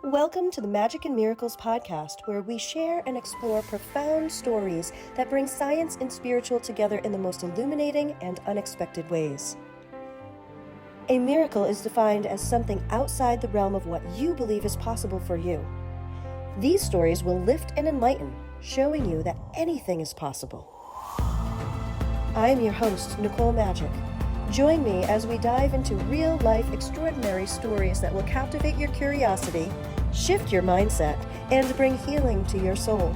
Welcome to the Magic and Miracles podcast, where we share and explore profound stories that bring science and spiritual together in the most illuminating and unexpected ways. A miracle is defined as something outside the realm of what you believe is possible for you. These stories will lift and enlighten, showing you that anything is possible. I am your host, Nicole Magic. Join me as we dive into real-life extraordinary stories that will captivate your curiosity, shift your mindset, and bring healing to your soul.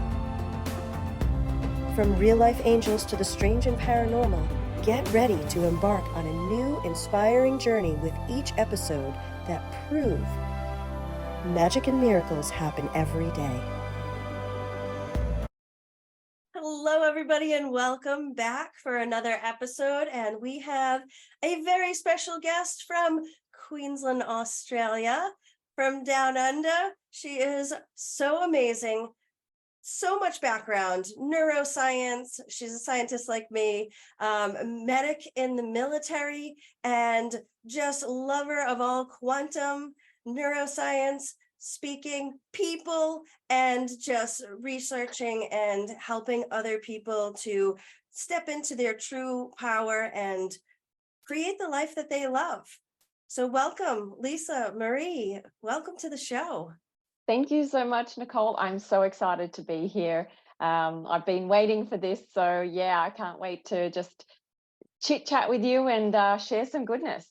From real-life angels to the strange and paranormal, get ready to embark on a new, inspiring journey with each episode that prove magic and miracles happen every day. Hello, everybody, and welcome back for another episode. And we have a very special guest from Queensland, Australia, from Down Under. She is so amazing, so much background, neuroscience. She's a scientist like me, medic in the military, and just lover of all quantum neuroscience, speaking people, and just researching and helping other people to step into their true power and create the life that they love. So welcome, Lisa Marree. Welcome to the show. Thank you so much, Nicole. I'm so excited to be here. I've been waiting for this. So yeah, I can't wait to just chit chat with you and share some goodness.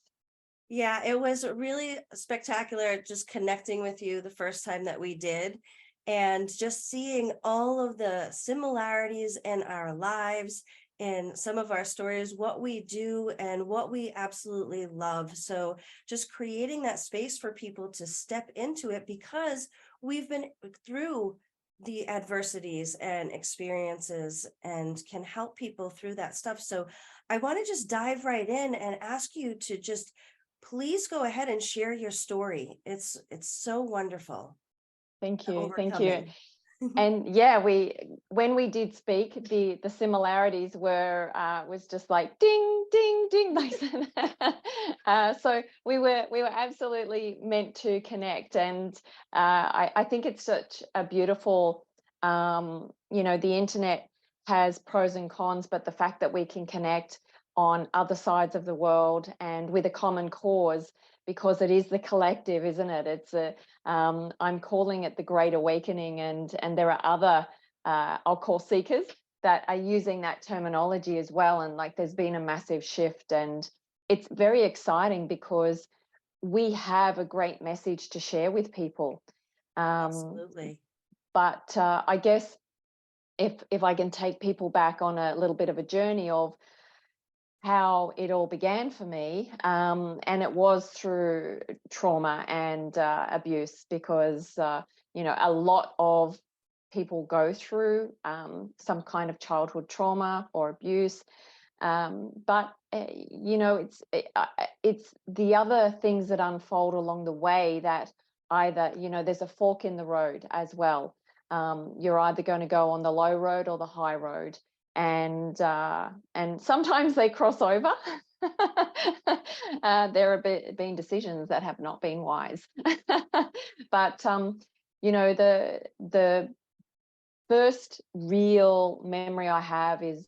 Yeah, it was really spectacular just connecting with you the first time that we did, and just seeing all of the similarities in our lives, in some of our stories, what we do and what we absolutely love. So just creating that space for people to step into it, because we've been through the adversities and experiences and can help people through that stuff. So I want to just dive right in and ask you to just please go ahead and share your story. It's so wonderful. Thank you. Thank you. Overcoming. And yeah, when we did speak, the similarities were was just like ding, ding, ding. So we were absolutely meant to connect, and I think it's such a beautiful, the internet has pros and cons, but the fact that we can connect on other sides of the world and with a common cause, because it is the collective, isn't it? It's I'm calling it the Great Awakening, and there are other I'll call seekers that are using that terminology as well. And like, there's been a massive shift, and it's very exciting because we have a great message to share with people. Absolutely. But I guess if I can take people back on a little bit of a journey of how it all began for me, and it was through trauma and abuse, because a lot of people go through some kind of childhood trauma or abuse, but it's the other things that unfold along the way that either there's a fork in the road as well. You're either going to go on the low road or the high road, and sometimes they cross over. There have been decisions that have not been wise. But the first real memory I have is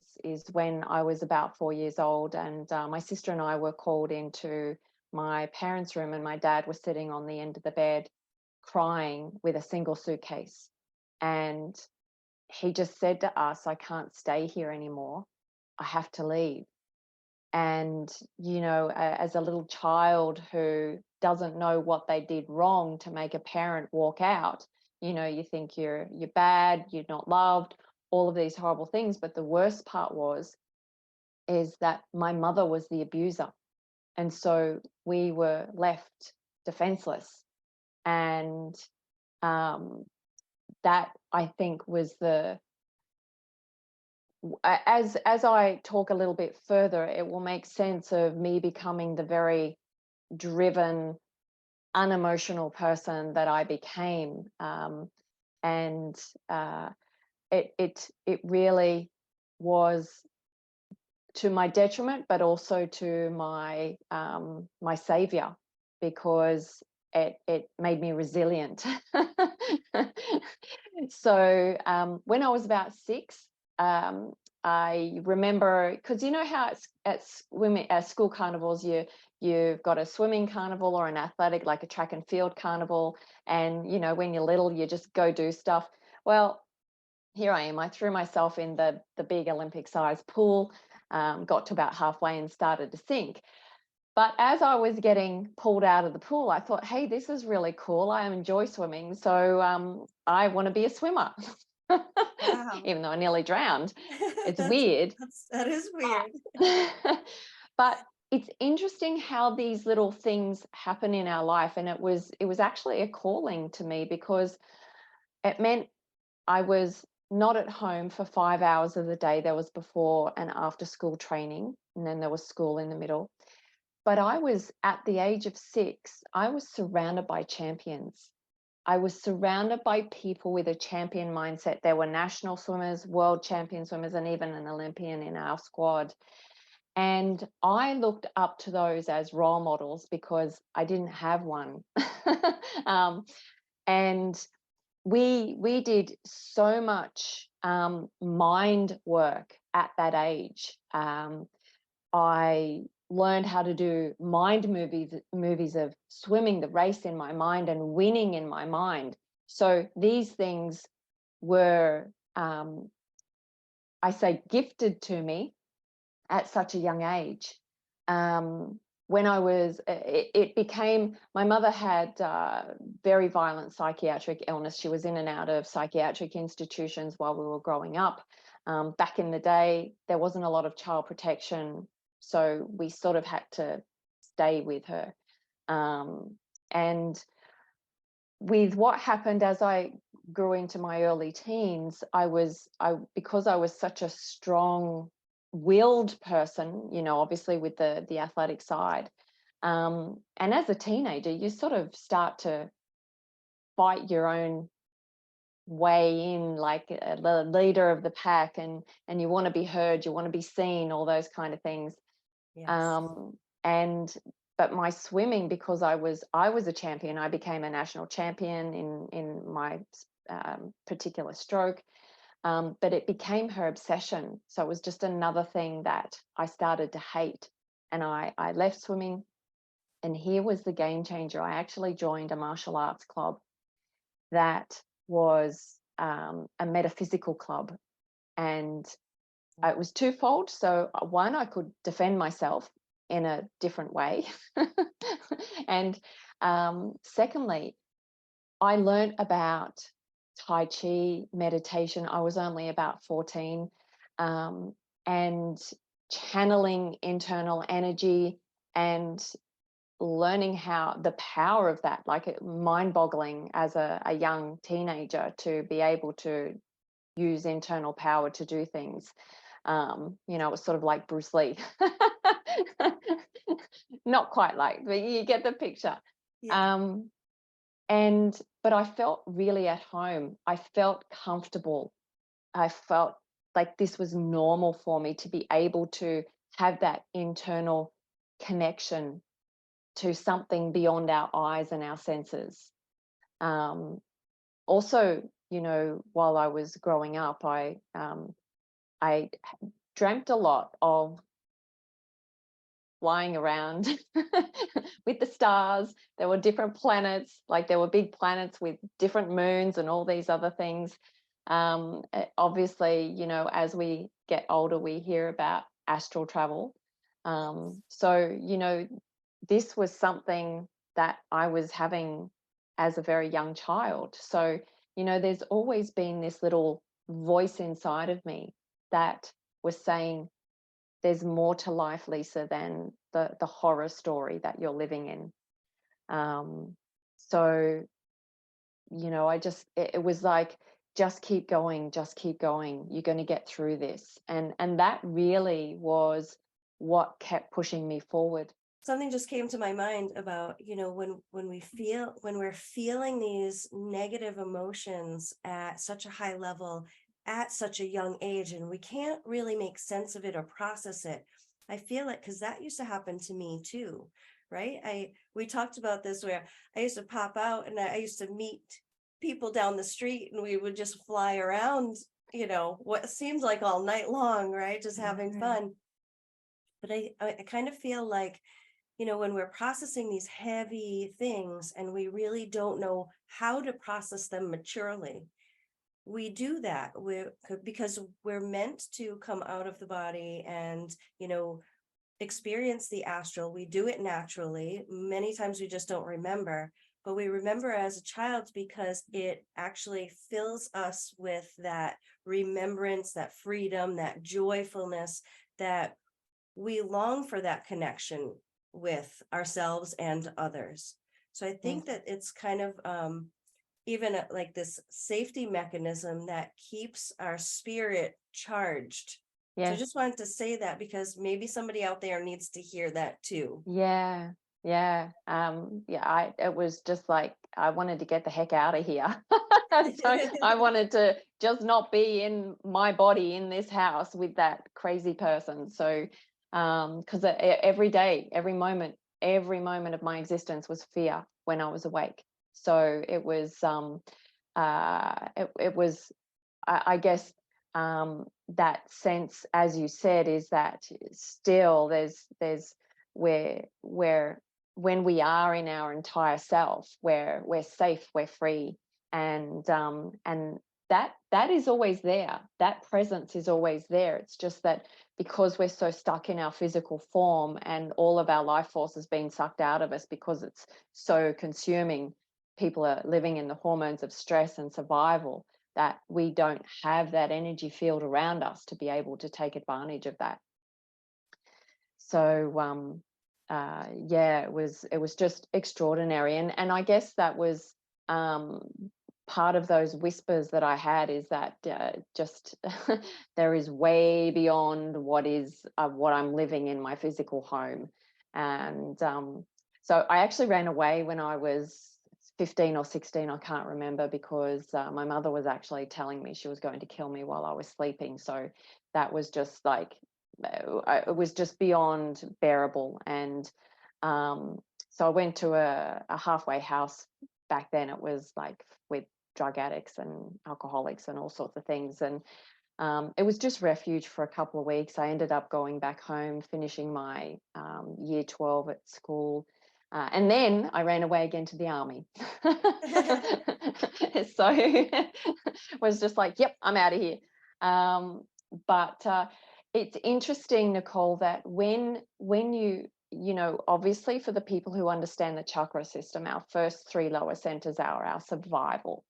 when I was about 4 years old, and my sister and I were called into my parents' room, and my dad was sitting on the end of the bed crying with a single suitcase. And he just said to us, "I can't stay here anymore. I have to leave." And, as a little child who doesn't know what they did wrong to make a parent walk out, you think you're bad, you're not loved, all of these horrible things. But the worst part is that my mother was the abuser. And so we were left defenseless. And that, I think, was as I talk a little bit further, it will make sense of me becoming the very driven, unemotional person that I became. And it really was to my detriment, but also to my my savior, because it made me resilient. So when I was about 6, I remember, because you know how at school carnivals, you've got a swimming carnival or an athletic, like a track and field carnival, and you know, when you're little, you just go do stuff. Well, here I am. I threw myself in the big Olympic sized pool, got to about halfway and started to sink. But as I was getting pulled out of the pool, I thought, hey, this is really cool. I enjoy swimming. So I want to be a swimmer, Wow. even though I nearly drowned. It's That's, weird. that is weird. But it's interesting how these little things happen in our life. And it was actually a calling to me, because it meant I was not at home for 5 hours of the day. There was before and after school training, and then there was school in the middle. But I was, at the age of 6, I was surrounded by champions. I was surrounded by people with a champion mindset. There were national swimmers, world champion swimmers, and even an Olympian in our squad. And I looked up to those as role models because I didn't have one. And we did so much mind work at that age. I learned how to do mind movies of swimming the race in my mind and winning in my mind. So these things were, I say, gifted to me at such a young age. When I was, it became, my mother had very violent psychiatric illness. She was in and out of psychiatric institutions while we were growing up. Back in the day, there wasn't a lot of child protection, so we sort of had to stay with her. And with what happened as I grew into my early teens, because I was such a strong-willed person, you know, obviously with the athletic side. And as a teenager, you sort of start to fight your own way in, like the leader of the pack, and you want to be heard, you want to be seen, all those kind of things. Yes. But my swimming, because I was a champion, I became a national champion in my particular stroke. But it became her obsession. So it was just another thing that I started to hate. And I left swimming. And here was the game changer. I actually joined a martial arts club that was a metaphysical club. And it was twofold. So one, I could defend myself in a different way. And secondly, I learned about Tai Chi, meditation. I was only about 14, and channeling internal energy and learning how the power of that, like mind-boggling as a young teenager to be able to use internal power to do things. You know, it was sort of like Bruce Lee. Not quite like, but you get the picture. Yeah. But I felt really at home. I felt comfortable. I felt like this was normal for me to be able to have that internal connection to something beyond our eyes and our senses. Also, you know, while I was growing up, I dreamt a lot of flying around with the stars. There were different planets, like there were big planets with different moons and all these other things. Obviously, you know, as we get older, we hear about astral travel. So, you know, this was something that I was having as a very young child. So, you know, there's always been this little voice inside of me that was saying, there's more to life, Lisa, than the horror story that you're living in. So, you know, it was like, just keep going, just keep going. You're going to get through this. And that really was what kept pushing me forward. Something just came to my mind about, you know, when we're feeling these negative emotions at such a high level at such a young age, and we can't really make sense of it or process it. I feel it, because that used to happen to me too, right? We talked about this where I used to pop out and I used to meet people down the street and we would just fly around, what seems like all night long, right? Just having fun. But I kind of feel like, when we're processing these heavy things and we really don't know how to process them maturely, we do that because we're meant to come out of the body and, experience the astral. We do it naturally. Many times we just don't remember, but we remember as a child because it actually fills us with that remembrance, that freedom, that joyfulness, that we long for that connection with ourselves and others. So I think that it's kind of even like this safety mechanism that keeps our spirit charged. So I just wanted to say that because maybe somebody out there needs to hear that too. Yeah. It was just like I wanted to get the heck out of here. So I wanted to just not be in my body in this house with that crazy person. So because every day, every moment of my existence was fear when I was awake. So it was it was I guess that sense, as you said, is that still there's where when we are in our entire self, where we're safe, we're free, and that is always there. That presence is always there. It's just that because we're so stuck in our physical form and all of our life force is being sucked out of us because it's so consuming, people are living in the hormones of stress and survival, that we don't have that energy field around us to be able to take advantage of that. So it was just extraordinary, and I guess that was part of those whispers that I had, is that just there is way beyond what I'm living in my physical home. And so I actually ran away when I was 15 or 16, I can't remember, because my mother was actually telling me she was going to kill me while I was sleeping. So that was just like, it was just beyond bearable. And so I went to a halfway house. Back then it was like with drug addicts and alcoholics and all sorts of things. And it was just refuge for a couple of weeks. I ended up going back home, finishing my year 12 at school. And then I ran away again to the army. So was just like, yep, I'm out of here. But it's interesting, Nicole, that when obviously for the people who understand the chakra system, our first three lower centers are our survival.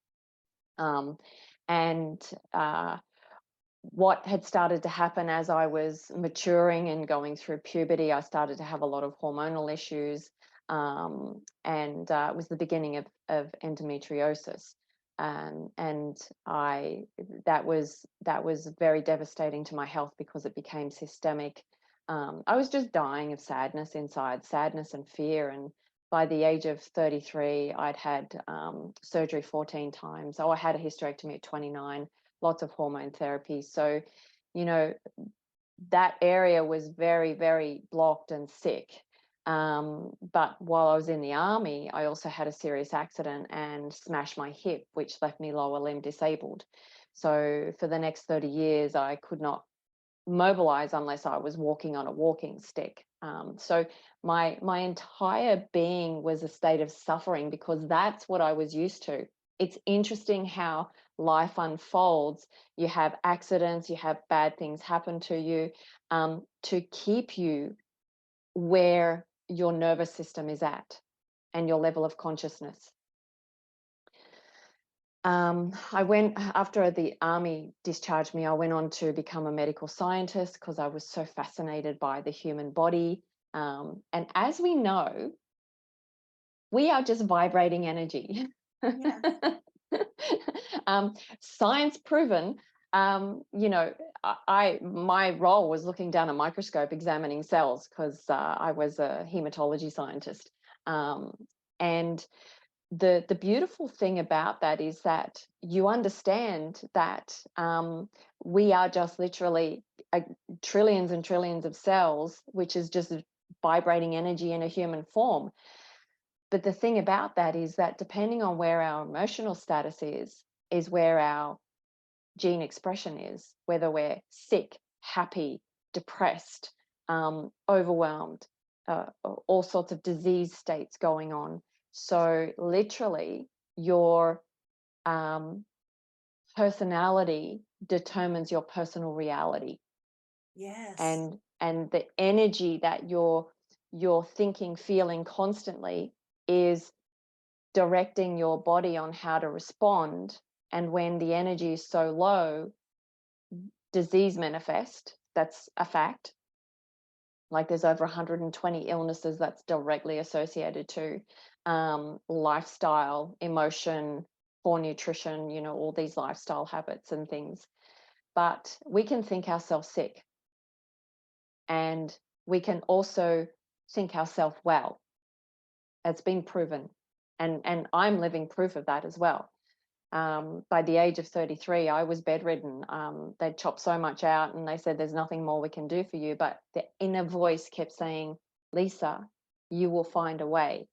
What had started to happen as I was maturing and going through puberty, I started to have a lot of hormonal issues. It was the beginning of endometriosis. And that was very devastating to my health because it became systemic. I was just dying of sadness inside, sadness and fear. And by the age of 33, I'd had surgery 14 times. I had a hysterectomy at 29, lots of hormone therapy. So, that area was very, very blocked and sick. But while I was in the army, I also had a serious accident and smashed my hip, which left me lower limb disabled. So for the next 30 years, I could not mobilize unless I was walking on a walking stick. So my entire being was a state of suffering because that's what I was used to. It's interesting how life unfolds. You have accidents, you have bad things happen to you, to keep you where your nervous system is at and your level of consciousness. I went, after the army discharged me, I went on to become a medical scientist because I was so fascinated by the human body. And as we know, we are just vibrating energy. Yeah. Science proven. My role was looking down a microscope examining cells because I was a hematology scientist. And the beautiful thing about that is that you understand that we are just literally trillions and trillions of cells, which is just vibrating energy in a human form. But the thing about that is that depending on where our emotional status is where our gene expression is, whether we're sick, happy, depressed, overwhelmed, all sorts of disease states going on. So literally your personality determines your personal reality. Yes. And the energy that you're thinking, feeling constantly is directing your body on how to respond. And when the energy is so low, disease manifest. That's a fact. Like there's over 120 illnesses that's directly associated to lifestyle, emotion, poor nutrition, all these lifestyle habits and things. But we can think ourselves sick, and we can also think ourselves well. It's been proven, and I'm living proof of that as well. By the age of 33, I was bedridden. They'd chopped so much out and they said, there's nothing more we can do for you. But the inner voice kept saying, Lisa, you will find a way.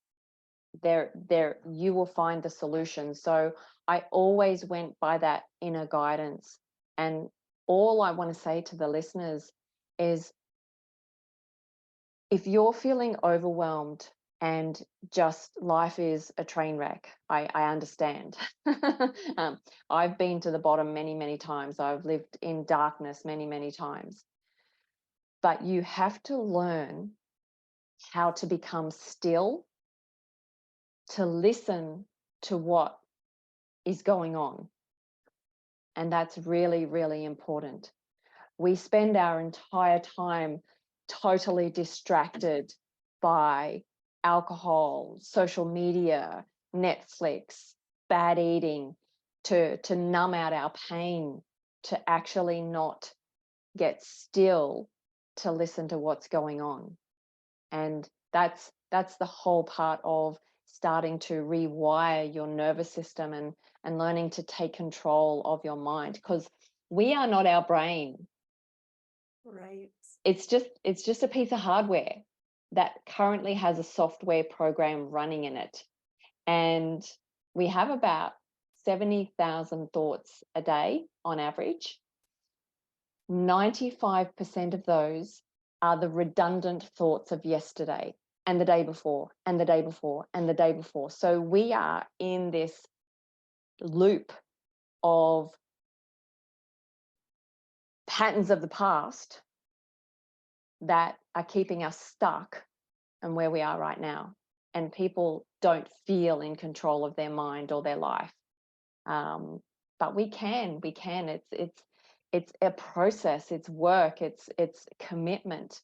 You will find the solution. So I always went by that inner guidance. And all I want to say to the listeners is, if you're feeling overwhelmed and just life is a train wreck, I understand. I've been to the bottom many, many times. I've lived in darkness many, many times. But you have to learn how to become still, to listen to what is going on. And that's really, really important. We spend our entire time totally distracted by alcohol, social media, Netflix, bad eating, to numb out our pain, to actually not get still to listen to what's going on. And that's the whole part of starting to rewire your nervous system and learning to take control of your mind, because we are not our brain. Right. It's just a piece of hardware that currently has a software program running in it. And we have about 70,000 thoughts a day on average. 95% of those are the redundant thoughts of yesterday and the day before and the day before and the day before. So we are in this loop of patterns of the past that are keeping us stuck and where we are right now. And people don't feel in control of their mind or their life. But we can. It's a process, it's work, it's commitment.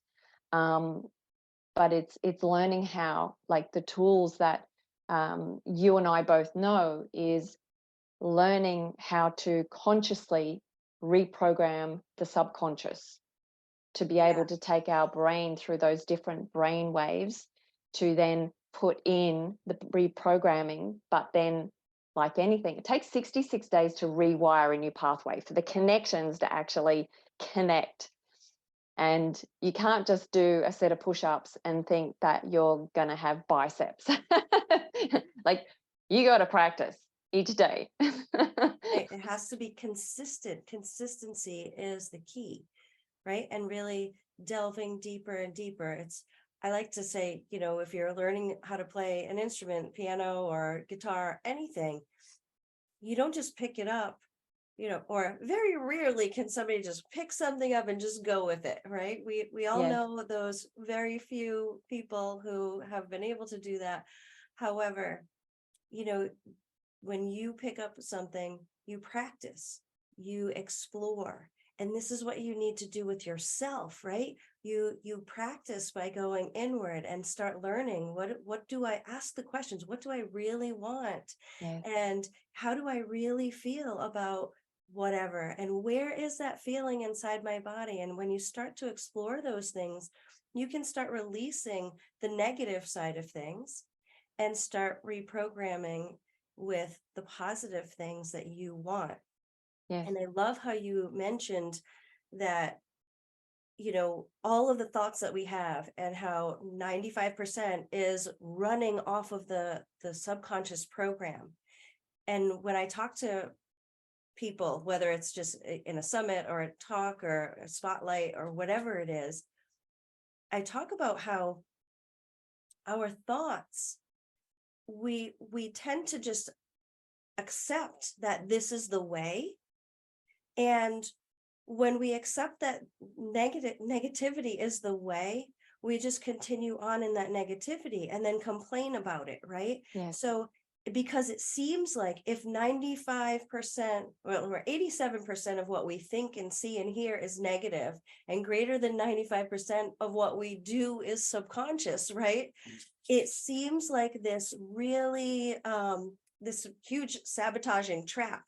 But it's learning how, like the tools that you and I both know, is learning how to consciously reprogram the subconscious, to be able to take our brain through those different brain waves to then put in the reprogramming. But then, like anything, it takes 66 days to rewire a new pathway for the connections to actually connect. And you can't just do a set of push-ups and think that you're going to have biceps. Like, you got to practice each day. It has to be consistent. Consistency is the key, right? And really delving deeper and deeper. I like to say, if you're learning how to play an instrument, piano or guitar, anything, you don't just pick it up, or very rarely can somebody just pick something up and just go with it, right? We all Yes. know those very few people who have been able to do that. However, when you pick up something, you practice, you explore. And this is what you need to do with yourself, right? You practice by going inward and start learning. What do I ask the questions? What do I really want? Yes. And how do I really feel about whatever? And where is that feeling inside my body? And when you start to explore those things, you can start releasing the negative side of things and start reprogramming with the positive things that you want. Yes. And I love how you mentioned that all of the thoughts that we have and how 95% is running off of the subconscious program. And when I talk to people, whether it's just in a summit or a talk or a spotlight or whatever it is, I talk about how our thoughts, we tend to just accept that this is the way. And when we accept that negativity is the way, we just continue on in that negativity and then complain about it, right? Yes. So because it seems like if 95%, or 87% of what we think and see and hear is negative, and greater than 95% of what we do is subconscious, right? It seems like this really, this huge sabotaging trap.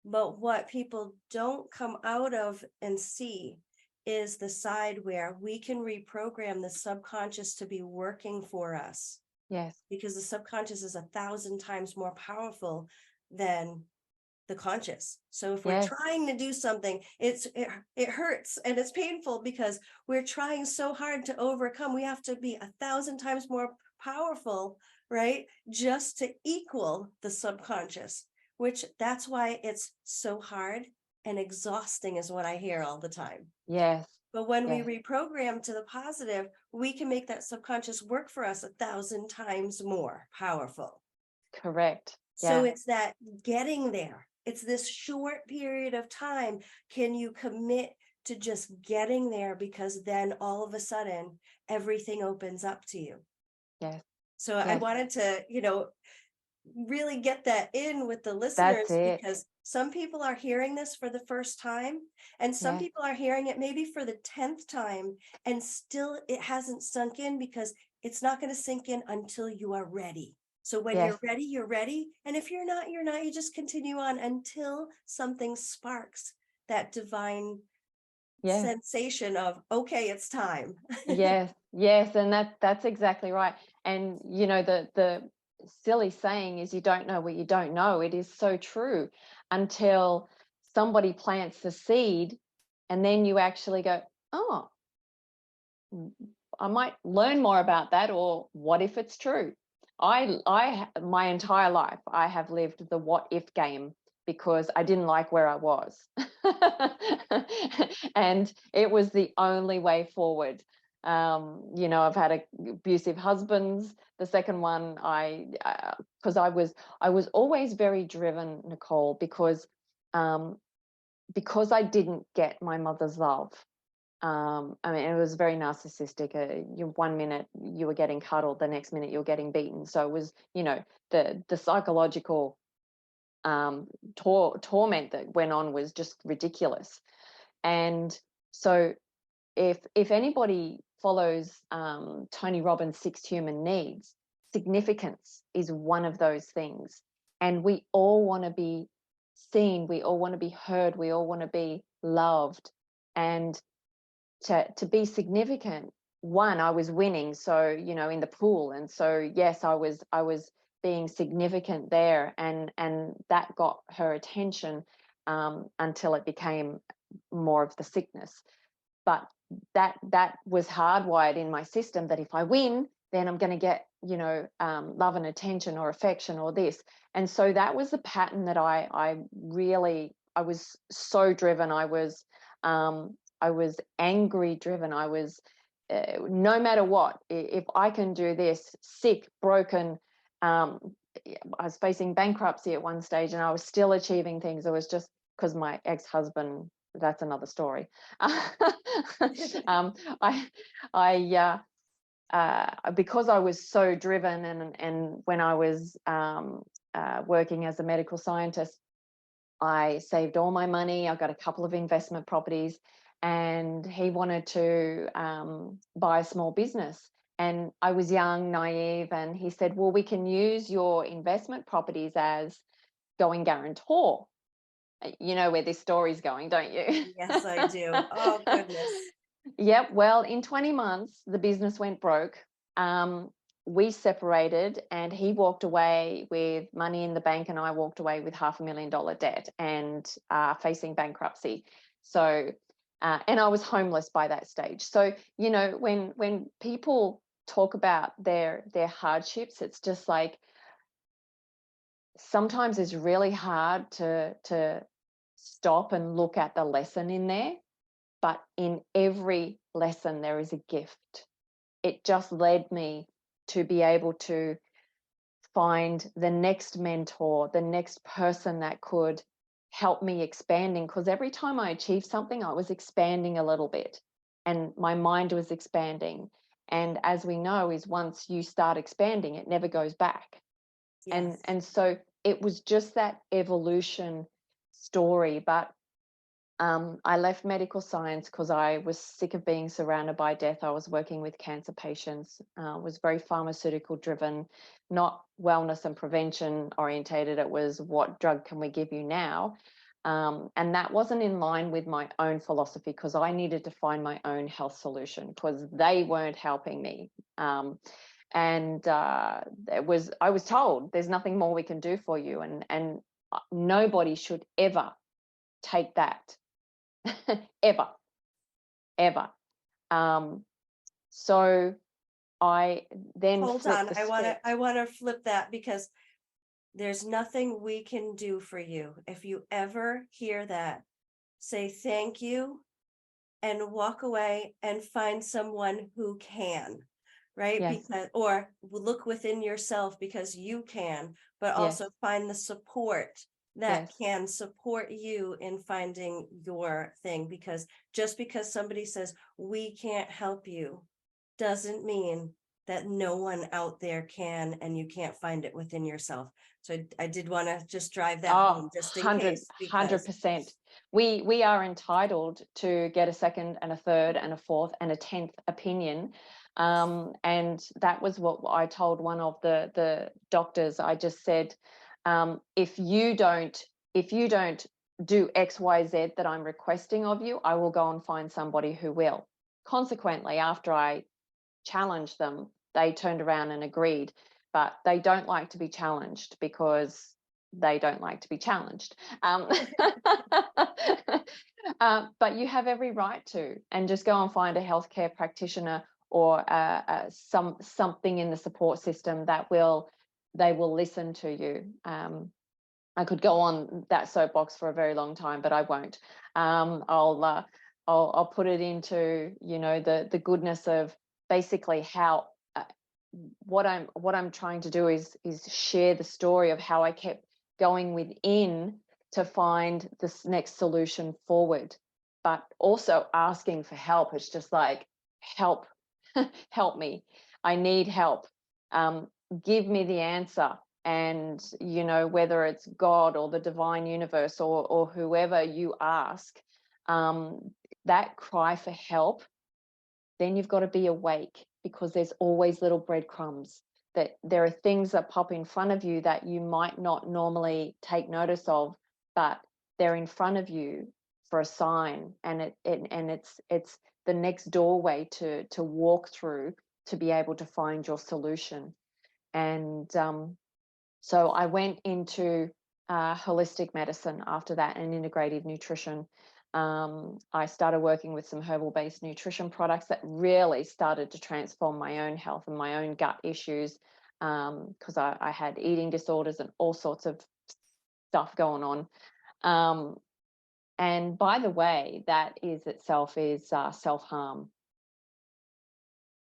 But what people don't come out of and see is the side where we can reprogram the subconscious to be working for us. Yes. Because the subconscious is 1,000 times more powerful than the conscious. So if we're Yes. trying to do something, it hurts and it's painful because we're trying so hard to overcome. We have to be 1,000 times more powerful, right? Just to equal the subconscious, which that's why it's so hard and exhausting is what I hear all the time. Yes. But when Yes. we reprogram to the positive, we can make that subconscious work for us 1,000 times more powerful. Correct. So Yeah. it's that getting there. It's this short period of time. Can you commit to just getting there? Because then all of a sudden, everything opens up to you. Yes. So I Yes. wanted to, really get that in with the That's listeners, it. because some people are hearing this for the first time and some Yes. people are hearing it maybe for the 10th time and still it hasn't sunk in, because it's not going to sink in until you are ready. So when Yes. you're ready. And if you're not, you just continue on until something sparks that divine Yes. sensation of, okay, it's time. Yes. Yes. And that's exactly right. And the silly saying is, you don't know what you don't know. It is so true until somebody plants the seed and then you actually go, oh, I might learn more about that, or what if it's true? My entire life, I have lived the what if game because I didn't like where I was. And it was the only way forward. I've had abusive husbands. The second one, because I was always very driven, Nicole, because I didn't get my mother's love. It was very narcissistic. You 1 minute you were getting cuddled, the next minute you were getting beaten. So it was, the psychological torment that went on was just ridiculous. And so, if anybody follows Tony Robbins' 6 human needs, significance is one of those things. And we all want to be seen. We all want to be heard. We all want to be loved. And to be significant, one, I was winning, so in the pool, and so yes, I was being significant there, and that got her attention until it became more of the sickness. But that was hardwired in my system, that if I win, then I'm going to get love and attention or affection or this. And so that was the pattern that I was so driven. I was angry driven. I was, no matter what, if I can do this, sick, broken, I was facing bankruptcy at one stage and I was still achieving things. It was just because my ex-husband, that's another story. Because I was so driven, and when I was working as a medical scientist, I saved all my money. I got a couple of investment properties, and he wanted to buy a small business. And I was young, naive, and he said, well, we can use your investment properties as going guarantor. You know where this story's going, don't you? Yes, I do. Oh, goodness. Yep. Well, in 20 months, the business went broke. We separated, and he walked away with money in the bank, and I walked away with $500,000 debt and facing bankruptcy. So And I was homeless by that stage. So, you know, when people talk about their hardships, it's just like, sometimes it's really hard to stop and look at the lesson in there. But in every lesson, there is a gift. It just led me to be able to find the next mentor, the next person that could help me expanding. Because every time I achieved something, I was expanding a little bit and my mind was expanding. And as we know, is once you start expanding, it never goes back. Yes. And so it was just that evolution story. But I left medical science because I was sick of being surrounded by death. I was working with cancer patients, was very pharmaceutical driven, not wellness and prevention orientated. It was, what drug can we give you now? And that wasn't in line with my own philosophy, because I needed to find my own health solution because they weren't helping me. And I was told there's nothing more we can do for you, and nobody should ever take that. ever. So I then Hold on. I want to flip that, because there's nothing we can do for you. If you ever hear that, say thank you and walk away and find someone who can, right? Yes. Because, or look within yourself, because you can, but also find the support that can support you in finding your thing. Because just because somebody says we can't help you doesn't mean that no one out there can, and you can't find it within yourself. So I did want to just drive that home, just in case. 100%. We are entitled to get a second and a third and a fourth and a 10th opinion. And that was what I told one of the doctors. I just said, if you don't do X, Y, Z that I'm requesting of you, I will go and find somebody who will. Consequently, after I challenged them, they turned around and agreed. But they don't like to be challenged because they don't like to be challenged. But you have every right to, and just go and find a healthcare practitioner or something in the support system that they will listen to you. I could go on that soapbox for a very long time, but I won't. I'll put it into, you know, the goodness of basically how what I'm trying to do is share the story of how I kept going within to find this next solution forward, but also asking for help. It's just like, help, help me. I need help. Give me the answer. And, you know, whether it's God or the divine universe or whoever you ask, that cry for help, then you've got to be awake, because there's always little breadcrumbs, that there are things that pop in front of you that you might not normally take notice of, but they're in front of you for a sign, and it's the next doorway to walk through to be able to find your solution. And so I went into holistic medicine after that, and integrative nutrition. I started working with some herbal-based nutrition products that really started to transform my own health and my own gut issues, because I had eating disorders and all sorts of stuff going on. And by the way, that is itself is self-harm.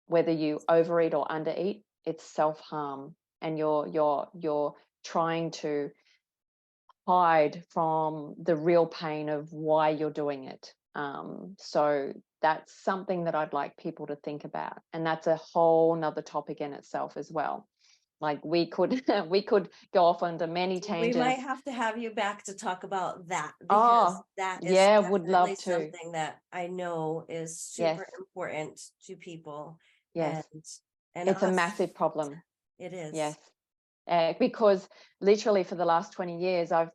Whether you overeat or undereat, it's self-harm, and you're trying to hide from the real pain of why you're doing it. So that's something that I'd like people to think about, and that's a whole nother topic in itself as well. Like we could go off onto many tangents. We might have to have you back to talk about that, because that is would love to. Something that I know is super important to people. Yes, and it's a massive problem. It is. Yes, because literally for the last 20 years, I've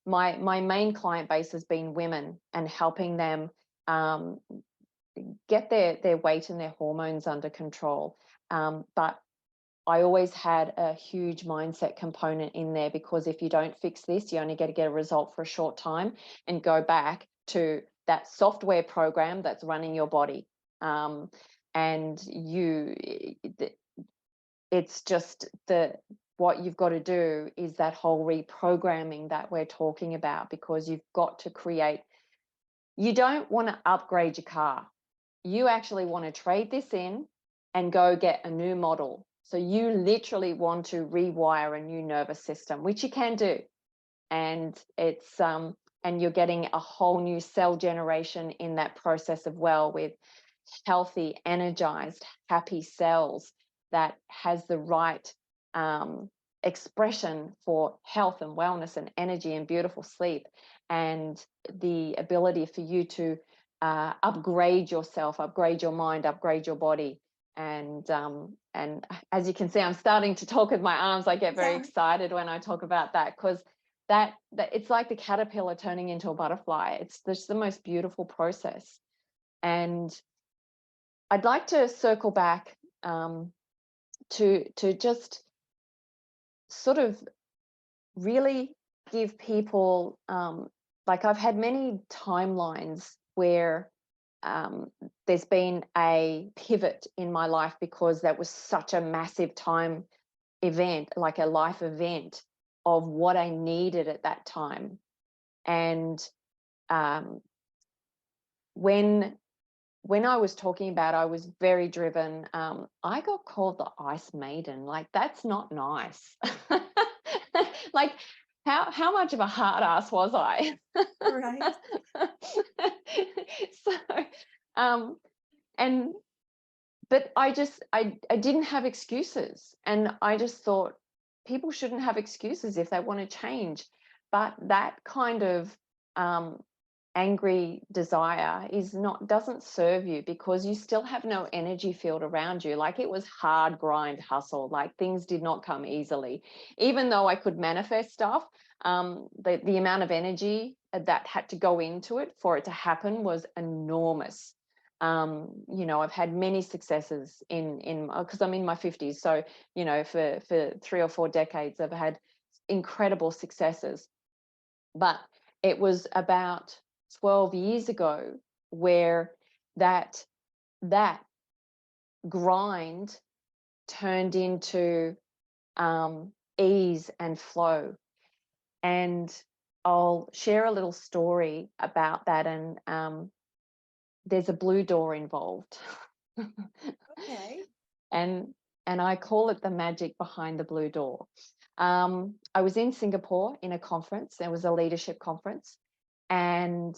my main client base has been women, and helping them get their weight and their hormones under control. But I always had a huge mindset component in there, because if you don't fix this, you only get a result for a short time and go back to that software program that's running your body. And it's just what you've got to do is that whole reprogramming that we're talking about, because you've got to create. You don't want to upgrade your car. You actually want to trade this in and go get a new model. So you literally want to rewire a new nervous system, which you can do. And it's and you're getting a whole new cell generation in that process as well, with healthy, energized, happy cells that has the right expression for health and wellness and energy and beautiful sleep, and the ability for you to upgrade yourself, upgrade your mind, upgrade your body. And as you can see, I'm starting to talk with my arms. I get very excited when I talk about that, because that it's like the caterpillar turning into a butterfly. It's just the most beautiful process. And I'd like to circle back to just sort of really give people, like, I've had many timelines where there's been a pivot in my life, because that was such a massive time event, like a life event of what I needed at that time. And when I was talking about, I was very driven. I got called the Ice Maiden. Like, that's not nice. Like, how much of a hard ass was I? Right. So, but I didn't have excuses, and I just thought people shouldn't have excuses if they want to change. But that kind of angry desire doesn't serve you, because you still have no energy field around you. Like, it was hard grind hustle. Like, things did not come easily. Even though I could manifest stuff, the amount of energy that had to go into it for it to happen was enormous. I've had many successes in because I'm in my 50s. So, for 3 or 4 decades, I've had incredible successes. But it was about 12 years ago where that grind turned into ease and flow. And I'll share a little story about that. And there's a blue door involved. Okay. And I call it the magic behind the blue door. I was in Singapore in a conference. There was a leadership conference, and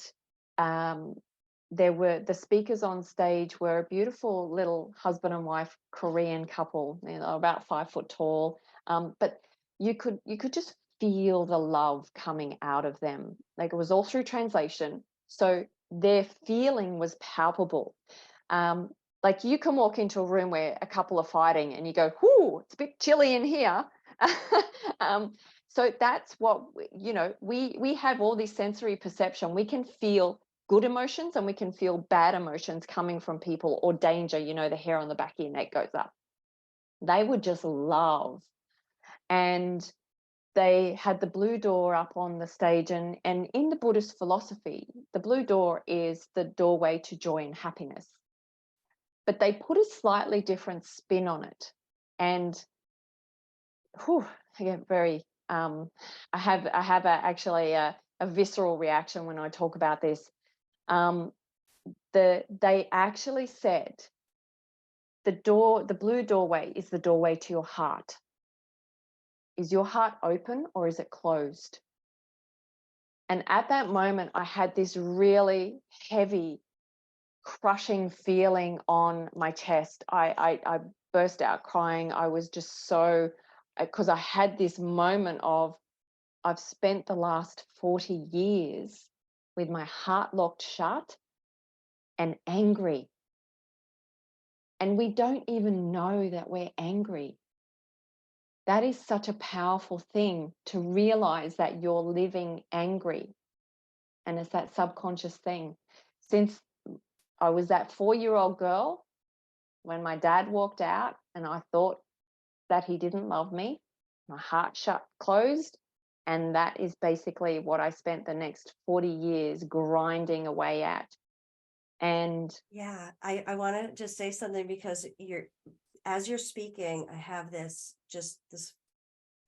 there were the speakers on stage were a beautiful little husband and wife Korean couple, about 5 foot tall. But you could just feel the love coming out of them. Like, it was all through translation, so their feeling was palpable. Like, you can walk into a room where a couple are fighting and you go, whoo, it's a bit chilly in here. So that's what, we have all this sensory perception. We can feel good emotions and we can feel bad emotions coming from people, or danger, the hair on the back of your neck goes up. They would just love. And they had the blue door up on the stage. And in the Buddhist philosophy, the blue door is the doorway to joy and happiness. But they put a slightly different spin on it. And I get very, I have actually a visceral reaction when I talk about this. They actually said the blue doorway is the doorway to your heart. Is your heart open or is it closed? And at that moment, I had this really heavy, crushing feeling on my chest. I burst out crying. I was just so, because I had this moment of, I've spent the last 40 years with my heart locked shut and angry. And we don't even know that we're angry. That is such a powerful thing, to realize that you're living angry. And it's that subconscious thing. Since I was that 4-year-old girl, when my dad walked out and I thought that he didn't love me, my heart closed, And that is basically what I spent the next 40 years grinding away at. And yeah, I want to just say something, because as you're speaking, I have this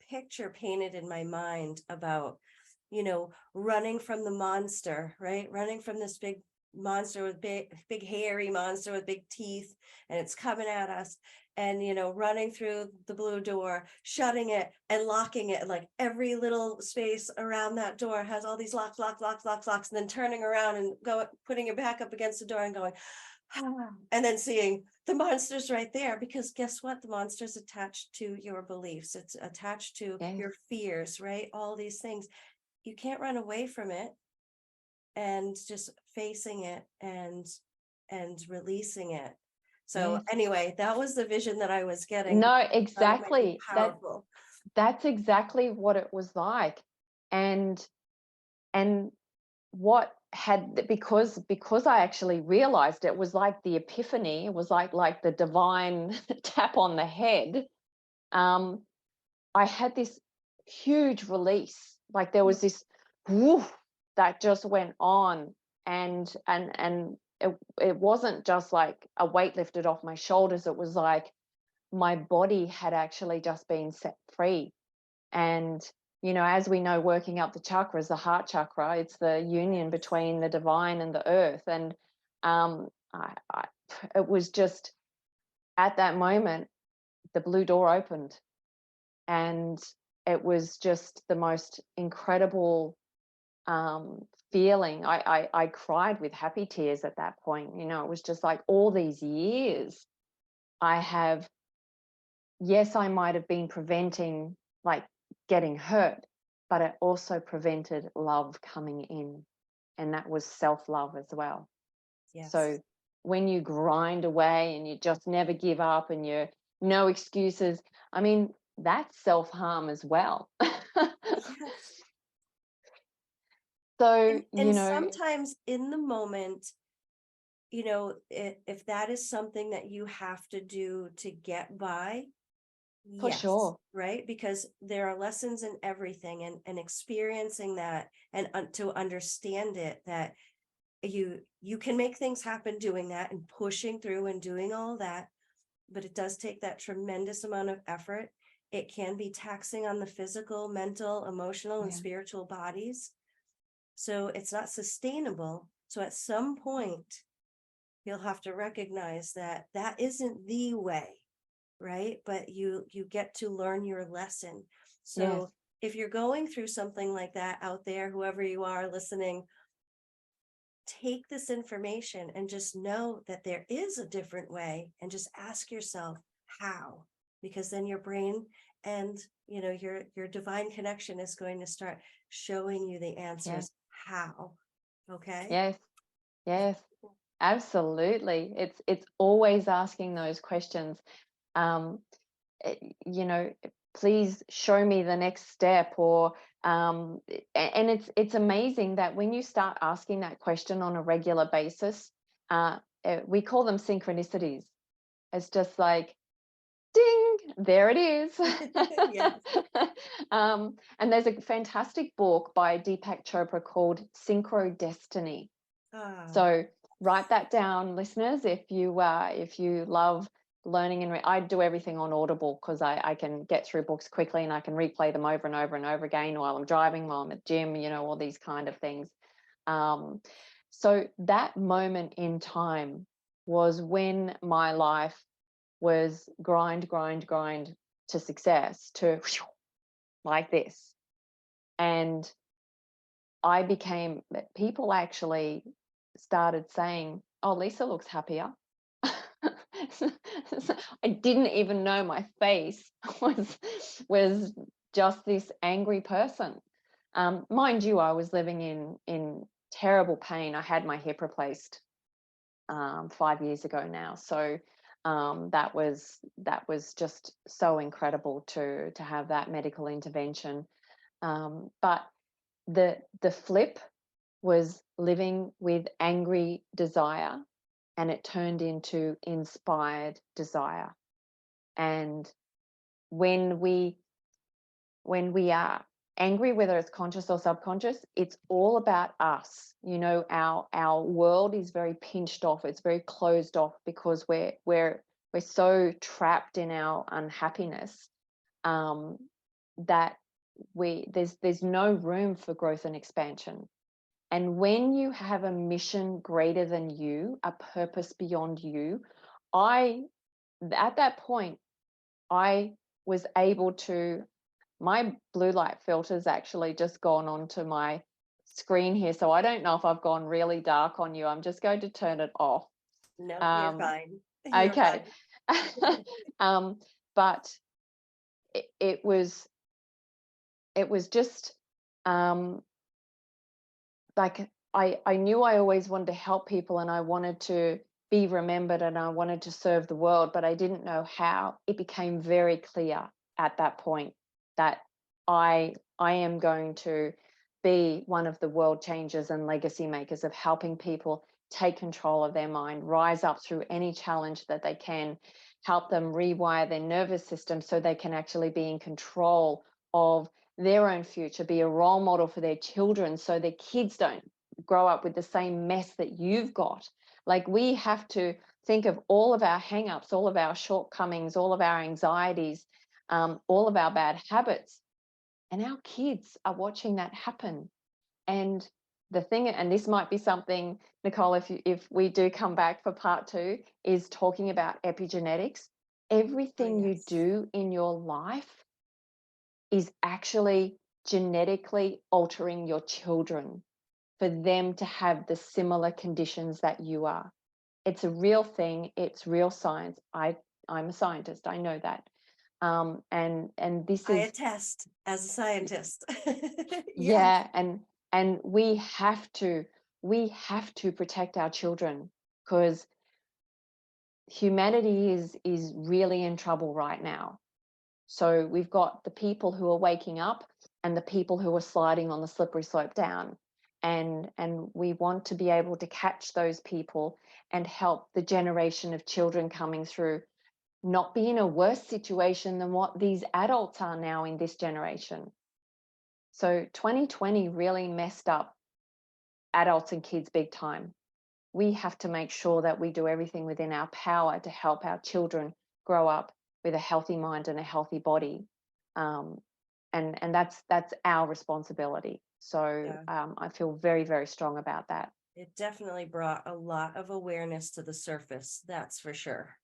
picture painted in my mind about, running from the monster, right? Running from this big monster with big hairy monster with big teeth, and it's coming at us. And, running through the blue door, shutting it and locking it. Like every little space around that door has all these locks, and then turning around and putting it back up against the door and going, ah, and then seeing the monster's right there. Because guess what? The monster's attached to your beliefs. It's attached to your fears, right? All these things. You can't run away from it, and just facing it and releasing it. So anyway, that was the vision that I was getting. No, exactly. Powerful. That's exactly what it was like. And what had, because I actually realized it was like the epiphany, it was like the divine tap on the head. I had this huge release. Like there was this woof that just went on, and it wasn't just like a weight lifted off my shoulders. It was like my body had actually just been set free. And as we know, working up the chakras, the heart chakra, it's the union between the divine and the earth. And it was just at that moment, the blue door opened, and it was just the most incredible feeling. I cried with happy tears at that point. It was just like all these years yes, I might have been preventing like getting hurt, but it also prevented love coming in, and that was self-love as well. Yes. So when you grind away and you just never give up and you're no excuses, I mean, that's self-harm as well. Yes. So, and sometimes in the moment, if that is something that you have to do to get by, for yes, sure. right? Because there are lessons in everything, and experiencing that, and to understand it, that you can make things happen doing that and pushing through and doing all that, but it does take that tremendous amount of effort. It can be taxing on the physical, mental, emotional, and spiritual bodies. So it's not sustainable. So at some point, you'll have to recognize that that isn't the way, right? But you get to learn your lesson. So if you're going through something like that out there, whoever you are listening, take this information and just know that there is a different way, and just ask yourself how, because then your brain and your divine connection is going to start showing you the answers how. Okay. Yes, absolutely. It's always asking those questions. You know, please show me the next step, or and it's amazing that when you start asking that question on a regular basis, we call them synchronicities. It's just like, ding, there it is. Yes. And there's a fantastic book by Deepak Chopra called Synchro Destiny. So write that down, listeners, if you love learning. And I do everything on Audible, because I can get through books quickly, and I can replay them over and over and over again while I'm driving, while I'm at gym, all these kind of things. So that moment in time was when my life was grind to success, to like this. And people actually started saying, oh, Lisa looks happier. I didn't even know my face was just this angry person. Mind you, I was living in terrible pain. I had my hip replaced 5 years ago now. So that was just so incredible to have that medical intervention. But the flip was living with angry desire, and it turned into inspired desire. And when we are angry, whether it's conscious or subconscious, it's all about us. You know, our world is very pinched off. It's very closed off because we're so trapped in our unhappiness that there's no room for growth and expansion. And when you have a mission greater than you, a purpose beyond you, at that point, I was able to, my blue light filter's actually just gone onto my screen here. So I don't know if I've gone really dark on you. I'm just going to turn it off. No, you're fine. You're Okay. fine. But it was just like I knew I always wanted to help people, and I wanted to be remembered, and I wanted to serve the world, but I didn't know how. It became very clear at that point that I am going to be one of the world changers and legacy makers of helping people take control of their mind, rise up through any challenge that they can, help them rewire their nervous system so they can actually be in control of their own future, be a role model for their children so their kids don't grow up with the same mess that you've got. Like, we have to think of all of our hang-ups, all of our shortcomings, all of our anxieties, all of our bad habits. And our kids are watching that happen. And the thing, and this might be something, Nicole, if we do come back for part 2, is talking about epigenetics. Everything you do in your life is actually genetically altering your children for them to have the similar conditions that you are. It's a real thing. It's real science. I'm a scientist. I know that. And this is, I attest as a scientist. yeah. And we have to protect our children, because humanity is really in trouble right now. So we've got the people who are waking up and the people who are sliding on the slippery slope down. And we want to be able to catch those people and help the generation of children coming through not be in a worse situation than what these adults are now in this generation. So 2020 really messed up adults and kids big time. We have to make sure that we do everything within our power to help our children grow up with a healthy mind and a healthy body. And that's our responsibility. So I feel very, very strong about that. It definitely brought a lot of awareness to the surface. That's for sure.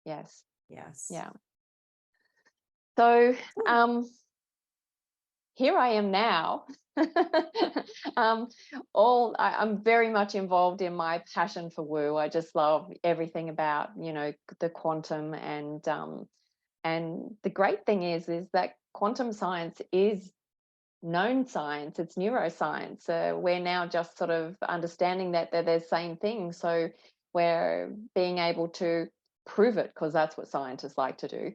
Yes. Yes. Yeah. So here I am now. I'm very much involved in my passion for woo. I just love everything about, you know, the quantum, and the great thing is that quantum science is known science. It's neuroscience. We're now just sort of understanding that they're the same thing. So we're being able to prove it, because that's what scientists like to do.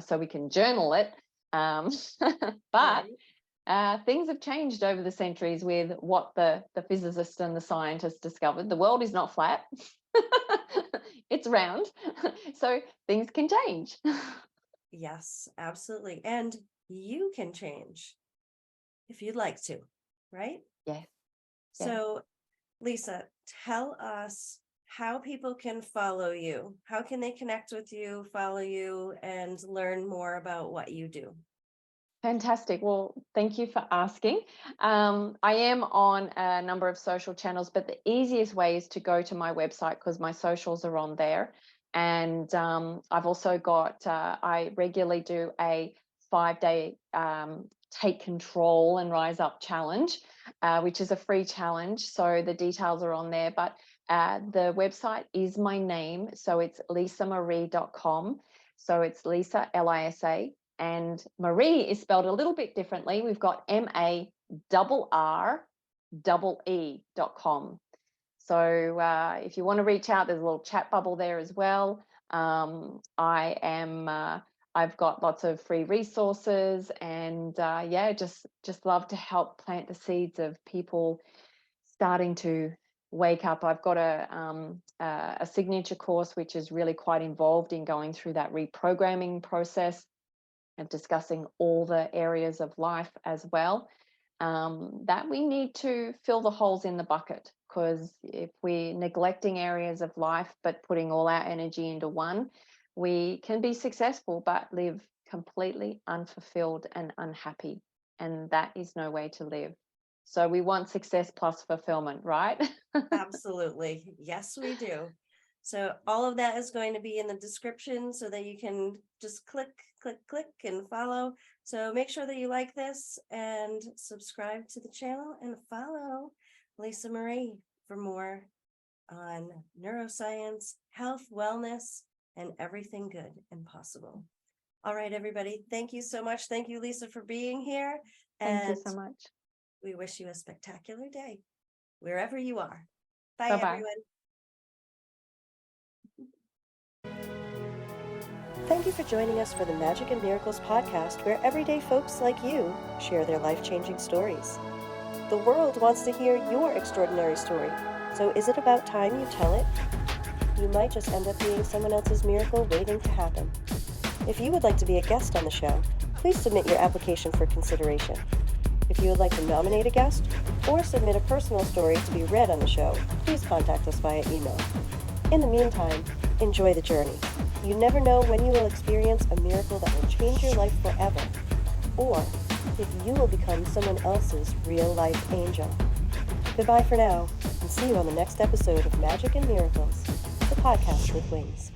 So we can journal it. But things have changed over the centuries with what the physicists and the scientists discovered. The world is not flat. It's round. So things can change. Yes, absolutely. And you can change if you'd like to, right? Yes. So, Lisa, tell us how people can follow you. How can they connect with you, follow you, and learn more about what you do? Fantastic. Well, thank you for asking. I am on a number of social channels, but the easiest way is to go to my website, because my socials are on there. And I've also got, I regularly do a 5-day take control and rise up challenge, which is a free challenge. So the details are on there. But the website is my name. So it's lisamarree.com. So it's Lisa, Lisa. And Marree is spelled a little bit differently. We've got MARREE.com. So if you want to reach out, there's a little chat bubble there as well. I've got lots of free resources, and just love to help plant the seeds of people starting to wake up. I've got a signature course which is really quite involved in going through that reprogramming process. discussing all the areas of life as well, that we need to fill the holes in the bucket, because if we're neglecting areas of life but putting all our energy into one, we can be successful but live completely unfulfilled and unhappy, and that is no way to live. So we want success plus fulfillment, right? Absolutely. Yes, we do. So all of that is going to be in the description so that you can just click and follow. So make sure that you like this and subscribe to the channel and follow Lisa Marree for more on neuroscience, health, wellness, and everything good and possible. All right, everybody. Thank you so much. Thank you, Lisa, for being here. Thank you so much. We wish you a spectacular day wherever you are. Bye, Bye-bye. everyone. Thank you for joining us for the Magic and Miracles podcast, where everyday folks like you share their life-changing stories. The world wants to hear your extraordinary story, so is it about time you tell it? You might just end up being someone else's miracle waiting to happen. If you would like to be a guest on the show, please submit your application for consideration. If you would like to nominate a guest or submit a personal story to be read on the show, please contact us via email. In the meantime, enjoy the journey. You never know when you will experience a miracle that will change your life forever, or if you will become someone else's real-life angel. Goodbye for now, and see you on the next episode of Magic and Miracles, the podcast with wings.